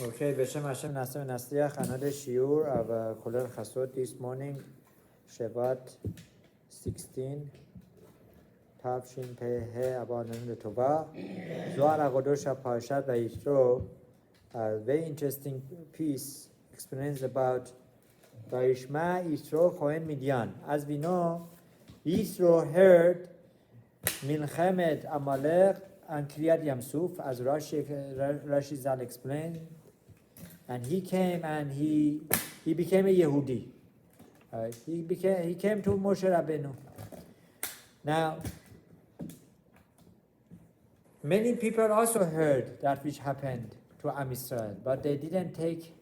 Okay, Beshem Hashem Nassim Nasliach, another shiur of Kolel Chasod this morning, Shabbat 16, Tavshin Peh Abanan Tova, Zohar HaKadosh Parashat Yitro, a very interesting piece, explains about Vayishma Yitro Kohen Midian. As we know, Yitro heard Milchemet Amalek and Kriyat Yamsuf, as Rashi Zal explained. And he came and he became a Yehudi. He came to Moshe Rabbeinu. Now, many people also heard that which happened to Am Israel, but they didn't take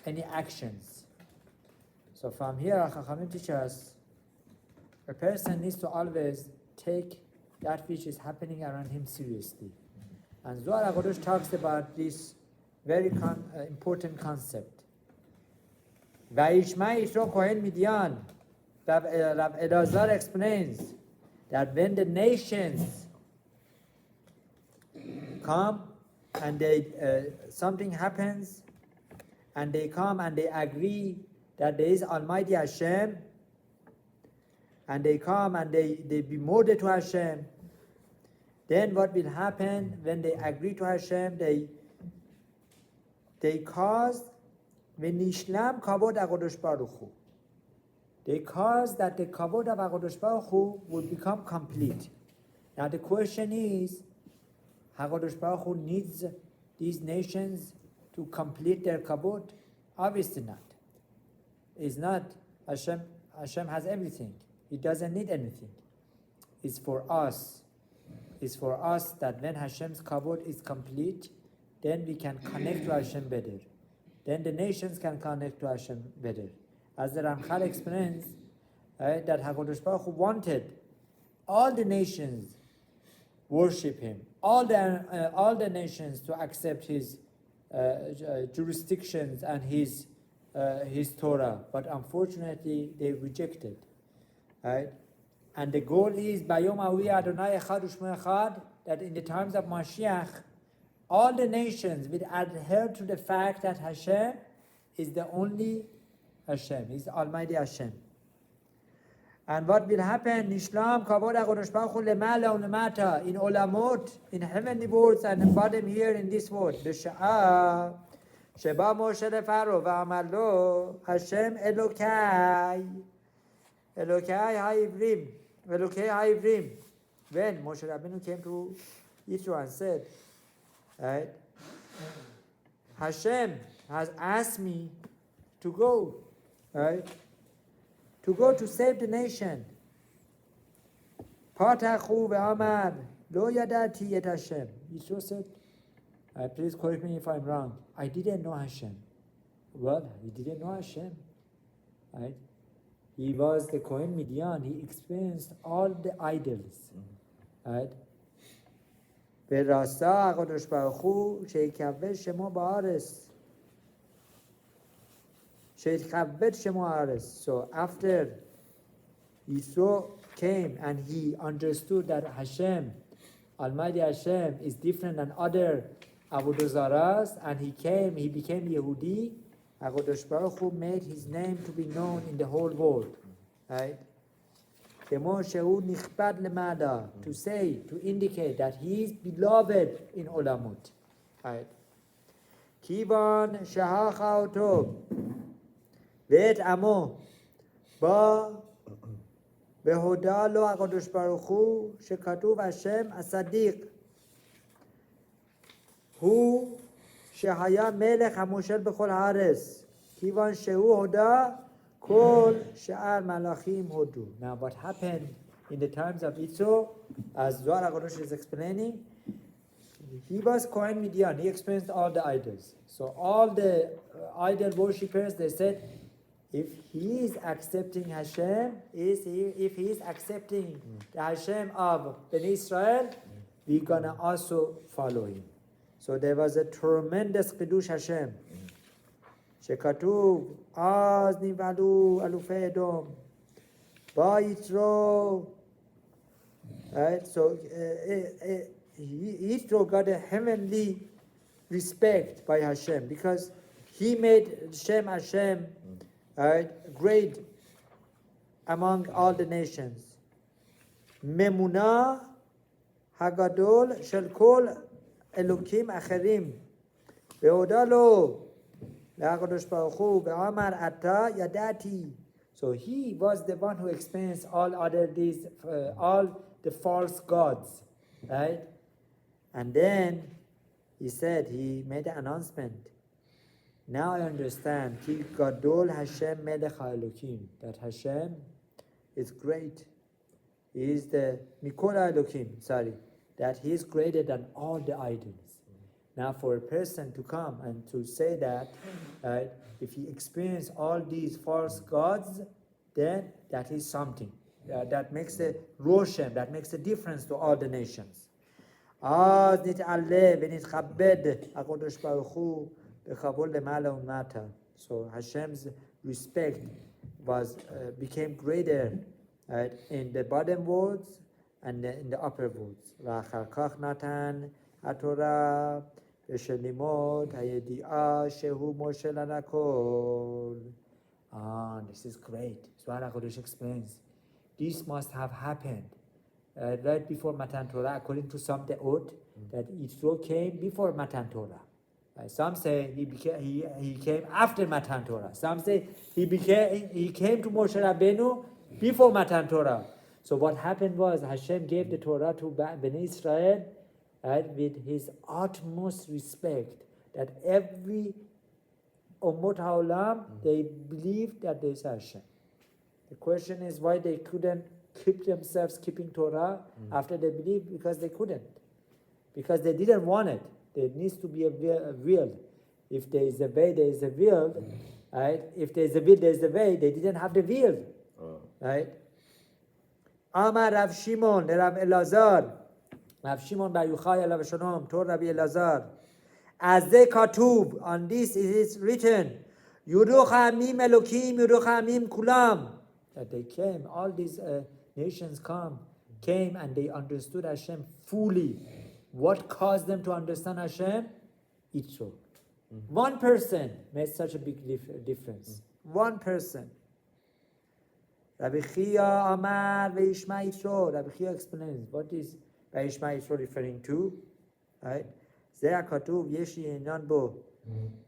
any actions. So from here, Chachamim teach us, a person needs to always take that which is happening around him seriously. And Zohar HaKadosh talks about this very important concept. Vayishma Yitro Kohen Midian. Rav Elazar explains that when the nations come and they something happens, and they come and they agree that there is Almighty Hashem, and they come and they be molded to Hashem, then what will happen when they agree to Hashem? They caused v'nishlam kavod HaKadosh Baruch Hu. They caused that the kavod of HaKadosh Baruch Hu would become complete. Now the question is, HaKadosh Baruch Hu needs these nations to complete their kavod? Obviously not. It's not. Hashem has everything. He doesn't need anything. It's for us. It's for us that when Hashem's kavod is complete, then we can connect to Hashem better. Then the nations can connect to Hashem better. As the Ramchal explains, that HaKadosh Baruch Hu wanted all the nations worship Him, all the nations to accept His jurisdictions and His Torah, but unfortunately they rejected. Right? And the goal is Bayom Avi Adonai Echad U'Shmo Echad, that in the times of Mashiach, all the nations will adhere to the fact that Hashem is the only Hashem, is Almighty Hashem. And what will happen? Nishlam Kavod HaKadosh Baruch Hu Lemala U'Lemata, in Olamot, in heavenly worlds, and in bottom here in this world. B'sha'a Sheba Moshe Lefaro V'amar lo Hashem Elokai Ha'ivrim. When Moshe Rabbeinu came to Yitro and said, right, Hashem has asked me to go, right, to save the nation. Patachu ve'amar lo yadati et Hashem. Yitro said, please correct me if I'm wrong, I didn't know Hashem. Well, he didn't know Hashem, right? He was the Kohen Midian. He experienced all the idols, right? ורצה הקדוש ברוך הוא שיכבד שמו בארץ. שיכבד שמו הארץ. So after Yitro came and he understood that Hashem, Almighty Hashem, is different than other Avodah Zarahs, and he became Yehudi, HaKadosh Baruch Hu made his name to be known in the whole world, right? To say, to indicate that he is beloved in Olamot, right? Kivan shahacha oto ve'et amo ba vehoda lo HaKadosh Baruch Hu shekatuv Hashem asadiq hu shehaya melech hamoshel b'chol haaretz kivan shehu hoda kol she'ar malachim hodu. Now what happened in the times of Yitro, as Zohar HaKadosh is explaining, he was Kohen Midian. He experienced all the idols. So all the idol worshippers, they said, if he is accepting Hashem, if he is accepting the Hashem of Bnei Israel, we're gonna also follow him. So there was a tremendous Kiddush Hashem. שכתוב, אז נבהלו אלופי אדום, בא יתרו. Right? So Yitro got a heavenly respect by Hashem because he made Hashem great among all the nations. Memuna Hagadol shel kol Elokim acherim ve'oda lo le'HaKadosh Baruch Hu ve'amar ata yadati. So he was the one who experienced all the false gods, right? And then he said, he made an announcement. Now I understand. Ki gadol Hashem melech ha'elokim. That Hashem is great. He is the mikol ha'elokim. That he is greater than all the idols. Now for a person to come and to say that, right, if he experienced all these false gods, then that is something. That makes a roshem, that makes a difference to all the nations. So Hashem's respect became greater, right, in the bottom worlds and in the upper worlds. This is great. Zohar HaKadosh explains. This must have happened right before Matan Torah, according to some the oath that Yitro came before Matan Torah. Some say he came after Matan Torah. Some say he came to Moshe Rabbeinu before Matan Torah. So what happened was Hashem gave the Torah to Bnei Israel, right, with his utmost respect, that every Ummot HaOlam, they believed that there is Hashem. The question is why they couldn't keep themselves keeping Torah after they believed, because they couldn't. Because they didn't want it. There needs to be a will. If there is a way, there is a will. Right? If there is a will, there is a way. They didn't have the will. Right? Amar Rav Shimon, Rav Elazar. Rav Shimon Bar Yochai Alav Shalom told Rabbi Elazar, as they katuv, on this it is written, Yuruch Hamim Elokim, Yuruch Hamim Kulam. That they came, all these nations came and they understood Hashem fully. What caused them to understand Hashem? Yitro. One person made such a big difference. One person. Rabbi Chia Amar Veishma Yitro. Rabbi Chia explains what is Veishma Yitro referring to. Right? זה הכתוב, יש עניין בו.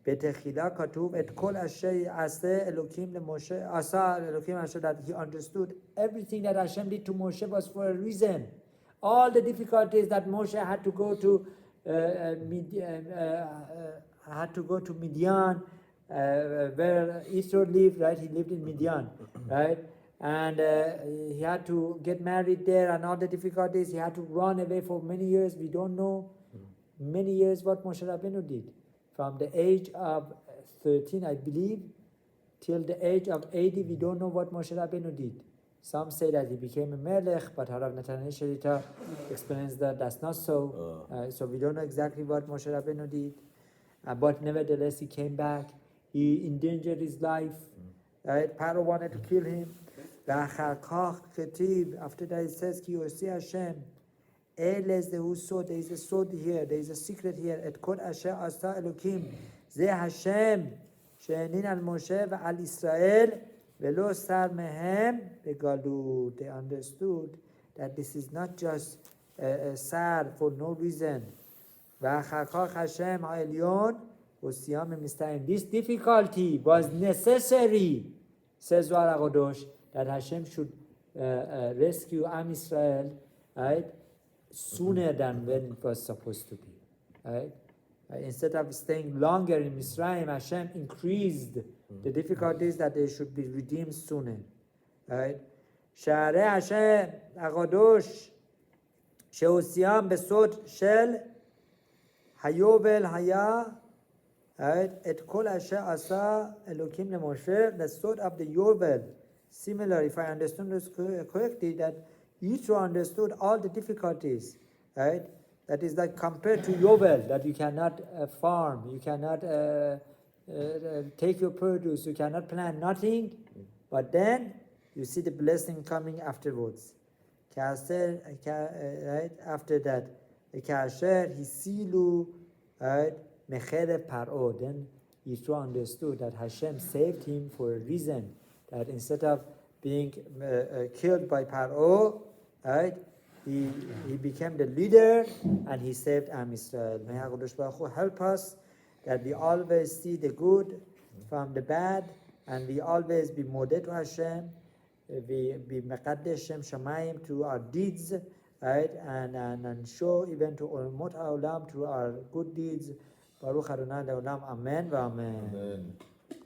בתחילה כתוב, את כל אשר עשה אלוקים למשה, עשה אלוקים אשר, that he understood everything that Hashem did to Moshe was for a reason. All the difficulties that Moshe had to go to Midian, where Yitro lived, right? He lived in Midian, right? And he had to get married there, and all the difficulties. He had to run away for many years. We don't know many years what Moshe Rabbeinu did. From the age of 13, I believe, till the age of 80, we don't know what Moshe Rabbeinu did. Some say that he became a melech, but Harav Nathanael Sherita explains that that's not so. So we don't know exactly what Moshe Rabbeinu did. But nevertheless, he came back. He endangered his life. Right? Paro wanted to kill him. After that, it says, Ki Yosi Hashem. There is a sword here, there is a secret here. Et kol asher asa Elokim, ze Hashem, she'enin al Moshe ve'al Israel, ve'lo sar mehem begalut. They understood that this is not just a sar for no reason. Ve'achar kach Hashem ha'elyon, u'siyam mitzrayim. This difficulty was necessary, says Zohar HaKadosh, that Hashem should rescue Am Israel, right? Sooner than when it was supposed to be, right? Instead of staying longer in Mitzrayim, Hashem increased the difficulties that they should be redeemed sooner, right? Sha'arei Hashem HaKadosh she'osiyam besod shel hayovel haya, right? Et kol asher asa Elokim leMoshe, the sword of the Yovel. Similar, if I understand this correctly, that Yitro understood all the difficulties, right? That is like compared to Yovel, that you cannot farm, you cannot take your produce, you cannot plant nothing, but then you see the blessing coming afterwards. Right? After that, Kasher, Hisilu, right? Mecherev Paro. Then Yitro understood that Hashem saved him for a reason, that instead of being killed by Paro, right, he became the leader and he saved Am Yisrael. May HaKadosh Baruch Hu help us that we always see the good from the bad and we always be modeh to Hashem, we be Mekadesh Shem Shamayim through our deeds, right, and show even to Ulmot HaOlam through our good deeds. Baruch Adonai Le'olam. Amen. Amen.